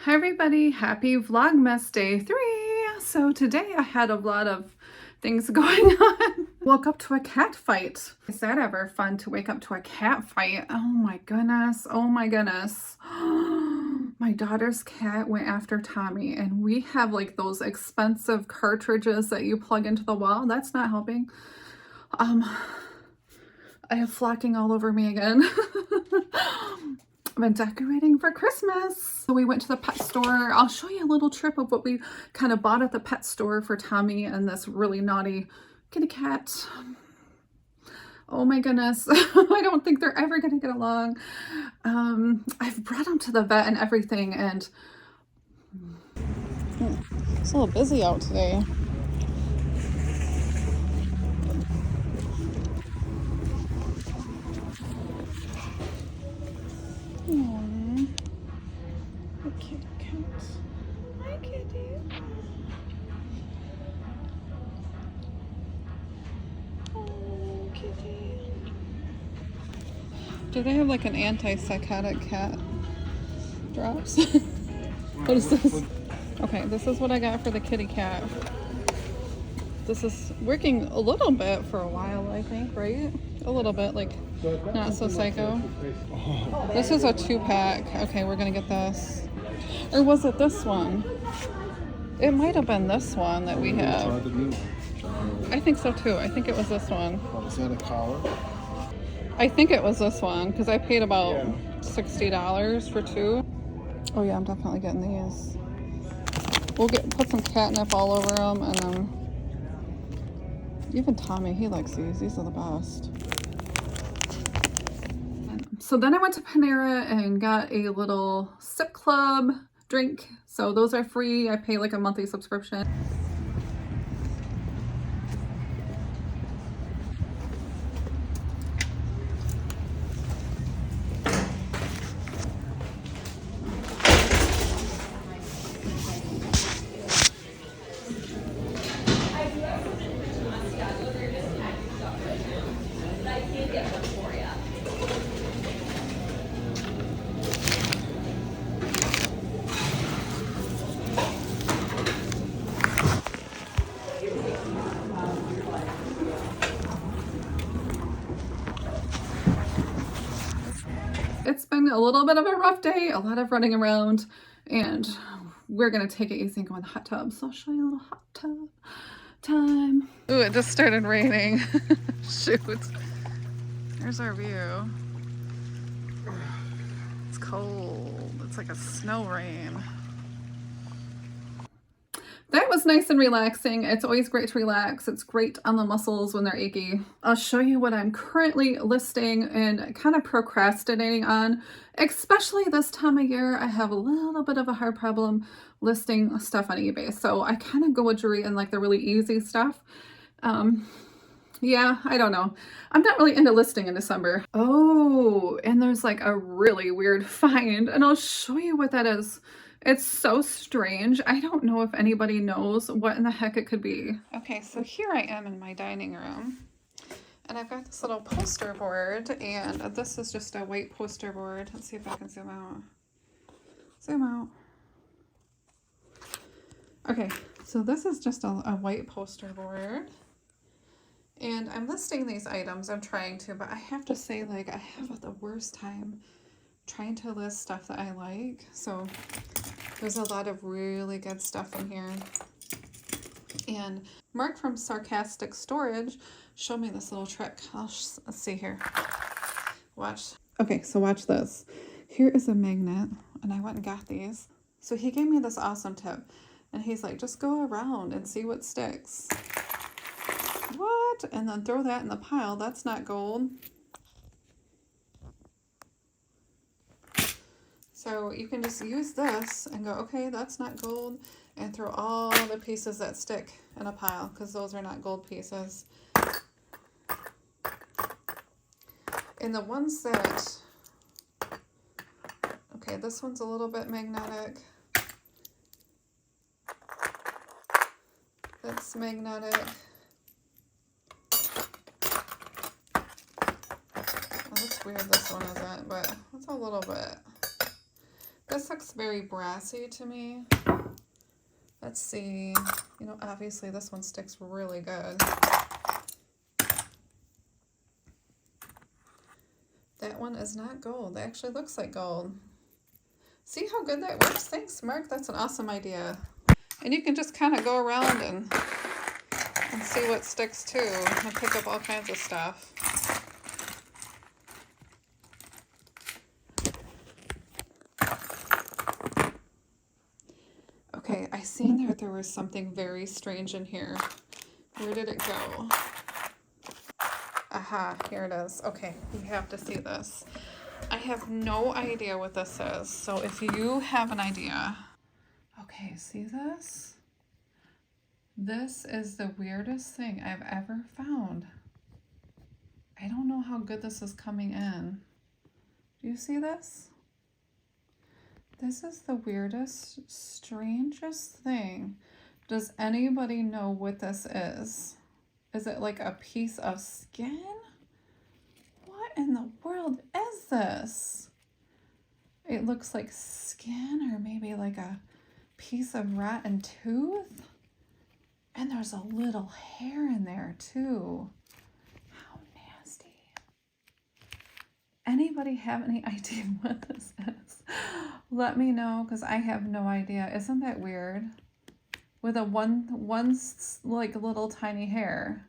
Hi everybody, happy Vlogmas day 3. So today I had a lot of things going on. Woke up to a cat fight. Is that ever fun to wake up to a cat fight? Oh my goodness, oh my goodness. My daughter's cat went after Tommy, and we have like those expensive cartridges that you plug into the wall. That's not helping. I have flocking all over me again. I've been decorating for Christmas. So we went to the pet store. I'll show you a little trip of what we kind of bought at the pet store for Tommy and this really naughty kitty cat. Oh my goodness. I don't think they're ever going to get along. I've brought them to the vet and everything, and it's a little busy out today. Aww. The kitty cat. Hi, kitty. Oh, kitty. Do they have like an antipsychotic cat drops? What is this? Okay, this is what I got for the kitty cat. This is working a little bit for a while, I think, right? A little bit, like, not so psycho. This is a 2-pack. Okay, we're gonna get this. Or was it this one? It might have been this one that we have. I think so too. I think it was this one. Is that a collar? I think it was this one, because I paid about $60 for 2. Oh yeah, I'm definitely getting these. We'll put some catnip all over them, and then even Tommy, he likes these. These are the best. So then I went to Panera and got a little Sip Club drink. So those are free. I pay like a monthly subscription. It's been a little bit of a rough day, a lot of running around, and we're gonna take it easy and go in the hot tub. So I'll show you a little hot tub time. Ooh, it just started raining. Shoot. There's our view. It's cold. It's like a snow rain. That was nice and relaxing. It's always great to relax. It's great on the muscles when they're achy. I'll show you what I'm currently listing and kind of procrastinating on, especially this time of year. I have a little bit of a hard problem listing stuff on eBay. So I kind of go with Jury and like the really easy stuff. Yeah, I don't know. I'm not really into listing in December. Oh, and there's like a really weird find, and I'll show you what that is. It's so strange. I don't know if anybody knows what in the heck it could be. Okay, so here I am in my dining room, and I've got this little poster board, and this is just a white poster board. Let's see if I can zoom out. Zoom out. Okay, so this is just a white poster board, and I'm listing these items. I'm trying to, but I have to say, like, I have the worst time trying to list stuff that I like. So there's a lot of really good stuff in here. And Mark from Sarcastic Storage showed me this little trick. Let's see here. Watch. Okay, so watch this. Here is a magnet, and I went and got these. So he gave me this awesome tip, and he's like, just go around and see what sticks. What? And then throw that in the pile. That's not gold. So you can just use this and go, okay, that's not gold, and throw all the pieces that stick in a pile, because those are not gold pieces. And the ones that, okay, this one's a little bit magnetic. That's magnetic. Well, that's weird this one isn't, but it's a little bit. This looks very brassy to me. Let's see. You know, obviously this one sticks really good. That one is not gold. It actually looks like gold. See how good that works? Thanks, Mark. That's an awesome idea. And you can just kind of go around and see what sticks too, and pick up all kinds of stuff. Okay, I seen there was something very strange in here. Where did it go? Aha, here it is. Okay, you have to see this. I have no idea what this is, so if you have an idea. Okay, see this? This is the weirdest thing I've ever found. I don't know how good this is coming in. Do you see this? This is the weirdest, strangest thing. Does anybody know what this is? Is it like a piece of skin? What in the world is this? It looks like skin or maybe like a piece of rotten tooth. And there's a little hair in there too. How nasty. Anybody have any idea what this is? Let me know, because I have no idea. Isn't that weird? With a one like little tiny hair.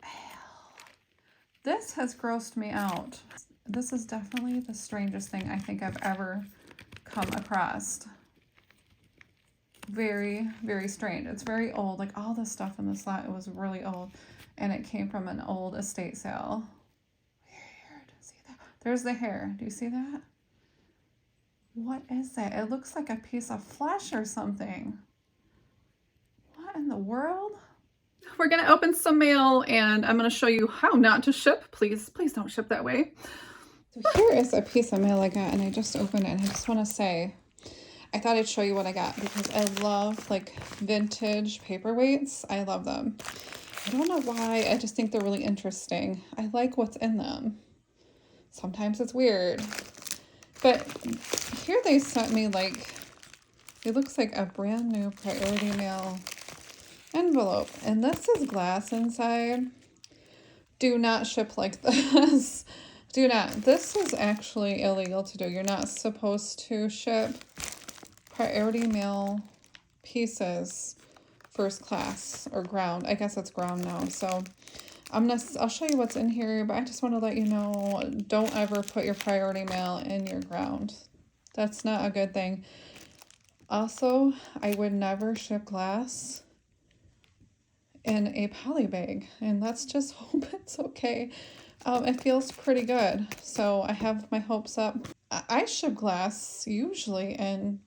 Ew. This has grossed me out. This is definitely the strangest thing I think I've ever come across. Very, very strange. It's very old. Like all the stuff in this lot, it was really old. And it came from an old estate sale. Weird. See that? There's the hair. Do you see that? What is that? It looks like a piece of flesh or something. What in the world? We're going to open some mail and I'm going to show you how not to ship. Please don't ship that way. So here is a piece of mail I got and I just opened it and I just want to say, I thought I'd show you what I got because I love like vintage paperweights. I love them. I don't know why. I just think they're really interesting. I like what's in them. Sometimes it's weird. But here they sent me like, it looks like a brand new priority mail envelope. And this is glass inside. Do not ship like this. Do not. This is actually illegal to do. You're not supposed to ship priority mail pieces first class or ground. I guess it's ground now. So I'll show you what's in here, but I just want to let you know, don't ever put your priority mail in your ground. That's not a good thing. Also, I would never ship glass in a poly bag, and let's just hope it's okay. It feels pretty good, so I have my hopes up. I ship glass usually in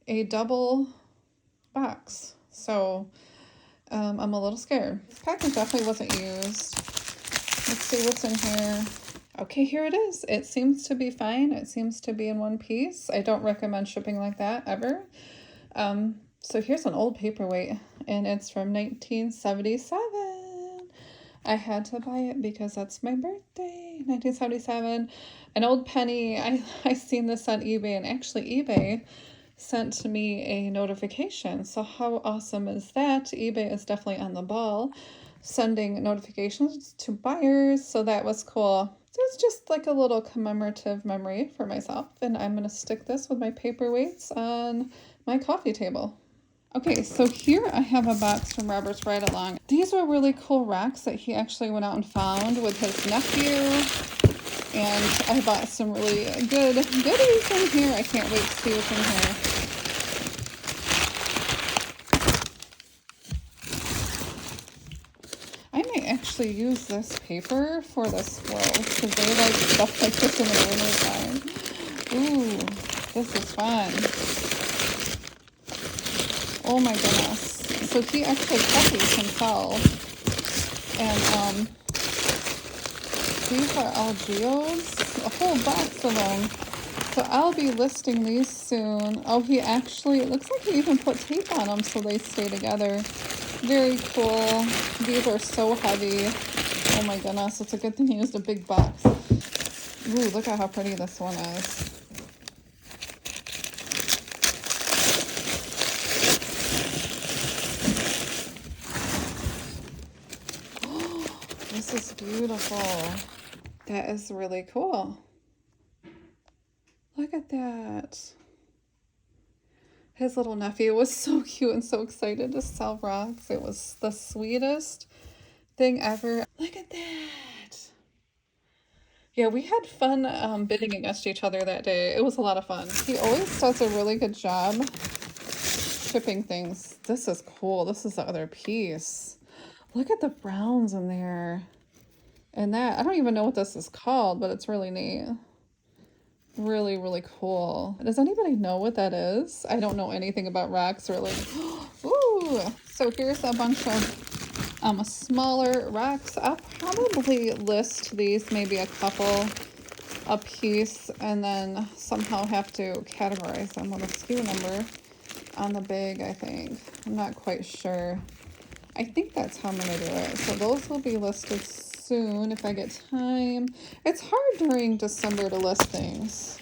a double box, so I'm a little scared. This package definitely wasn't used. Let's see what's in here. Okay, here it is. It seems to be fine. It seems to be in one piece. I don't recommend shipping like that ever. So here's an old paperweight, and it's from 1977. I had to buy it because that's my birthday, 1977. An old penny. I seen this on eBay, and actually eBay sent me a notification. So how awesome is that? eBay is definitely on the ball, sending notifications to buyers. So that was cool. So it's just like a little commemorative memory for myself. And I'm going to stick this with my paperweights on my coffee table. Okay, so here I have a box from Robert's Ride Along. These were really cool rocks that he actually went out and found with his nephew. And I bought some really good goodies in here. I can't wait to see what's in here. I might actually use this paper for the squirrels because they like stuff like this in the winter time. Ooh, this is fun. Oh my goodness. So he actually cut these himself. And these are all geodes, a whole box of them. So I'll be listing these soon. Oh, he actually, it looks like he even put tape on them so they stay together. Very cool. These are so heavy. Oh my goodness, it's a good thing he used a big box. Ooh, look at how pretty this one is. beautiful. That is really cool. Look at that. His little nephew was so cute and so excited to sell rocks. It was the sweetest thing ever. Look at that. Yeah, we had fun bidding against each other that day. It was a lot of fun. He always does a really good job shipping things. This is cool. This is the other piece. Look at the browns in there. And that, I don't even know what this is called, but it's really neat. Really, really cool. Does anybody know what that is? I don't know anything about rocks really. Ooh, so here's a bunch of smaller rocks. I'll probably list these, maybe a couple a piece, and then somehow have to categorize them with a SKU number on the bag, I think. I'm not quite sure. I think that's how I'm gonna do it. So those will be listed soon if I get time. It's hard during December to list things.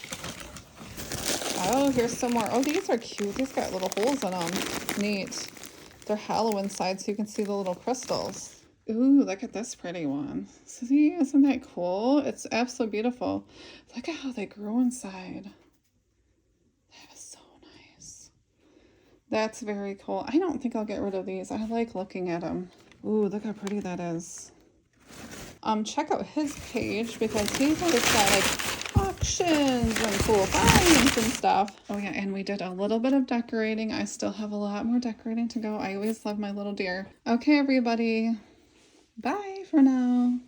Oh, here's some more. Oh, these are cute. These got little holes in them. Neat. They're hollow inside so you can see the little crystals. Ooh, look at this pretty one. See, isn't that cool? It's absolutely beautiful. Look at how they grow inside. That is so nice. That's very cool. I don't think I'll get rid of these. I like looking at them. Ooh, look how pretty that is. Check out his page because he's always got like auctions and cool finds and stuff. Oh yeah, and we did a little bit of decorating. I still have a lot more decorating to go. I always love my little deer. Okay, everybody. Bye for now.